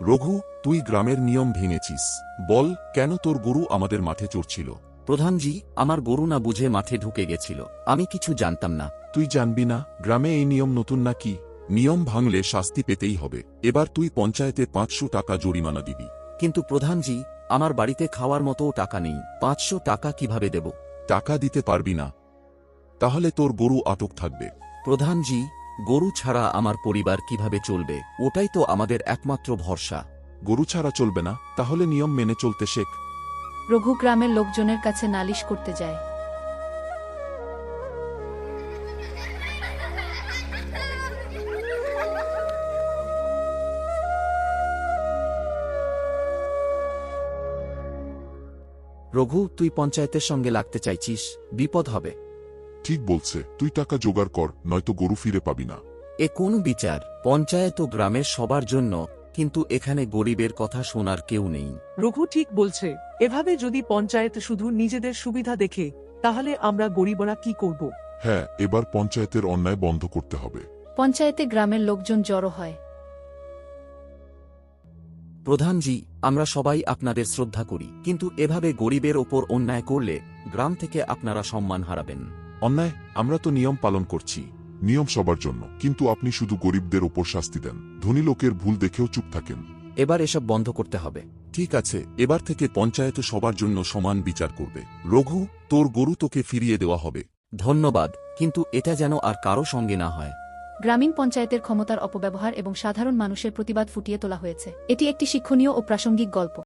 রঘু, তুই গ্রামের নিয়ম ভেঙেছিস। বল, কেন তোর গরু আমাদের মাঠে চড়ছিল? প্রধানজি, আমার গরু না বুঝে মাঠে ঢুকে গেছিল, আমি কিছু জানতাম না। তুই জানবি না? গ্রামে এই নিয়ম নতুন নাকি? নিয়ম ভাঙলে শাস্তি পেতেই হবে। এবার তুই পঞ্চায়েতে 500 টাকা জরিমানা দিবি। কিন্তু প্রধানজি, আমার বাড়িতে খাওয়ার মতো টাকা নেই, 500 টাকা কিভাবে দেব? টাকা দিতে পারবি না? তাহলে তোর গরু আটক থাকবে। প্রধানজি, গরু ছাড়া আমার পরিবার কিভাবে চলবে? ওটাই তো আমাদের একমাত্র ভরসা। গরু ছাড়া চলবে না? তাহলে নিয়ম মেনে চলতে শেখ। রঘু গ্রামের লোকজনের কাছে নালিশ করতে যায়। রঘু, তুই পঞ্চায়েতের সঙ্গে লাগতে চাইছিস, বিপদ হবে। ঠিক বলছে, তুই টাকা জোগাড় কর, নয়তো গরু ফিরে পাবি না। এ কোন বিচার? পঞ্চায়েত ও গ্রামের সবার জন্য, কিন্তু এখানে গরিবের কথা শোনার কেউ নেই। রঘু ঠিক বলছে, এভাবে যদি পঞ্চায়েত শুধু নিজেদের সুবিধা দেখে, তাহলে আমরা গরিবরা কি করব? হ্যাঁ, এবার পঞ্চায়েতের অন্যায় বন্ধ করতে হবে। পঞ্চায়েতে গ্রামের লোকজন জড়ো হয়। প্রধানজি, আমরা সবাই আপনাদের শ্রদ্ধা করি, কিন্তু এভাবে গরিবের ওপর অন্যায় করলে গ্রাম থেকে আপনারা সম্মান হারাবেন। অন্যায়? আমরা তো নিয়ম পালন করছি। নিয়ম সবার জন্য, কিন্তু আপনি শুধু গরিবদের ওপর শাস্তি দেন, ধনী লোকের ভুল দেখেও চুপ থাকেন। এবার এসব বন্ধ করতে হবে। ঠিক আছে, এবার থেকে পঞ্চায়েত সবার জন্য সমান বিচার করবে। রঘু, তোর গরু তোকে ফিরিয়ে দেওয়া হবে। ধন্যবাদ, কিন্তু এটা যেন আর কারো সঙ্গে না হয়। গ্রামীণ পঞ্চায়েতের ক্ষমতার অপব্যবহার এবং সাধারণ মানুষের প্রতিবাদ ফুটিয়ে তোলা হয়েছে। এটি একটি শিক্ষণীয় ও প্রাসঙ্গিক গল্প।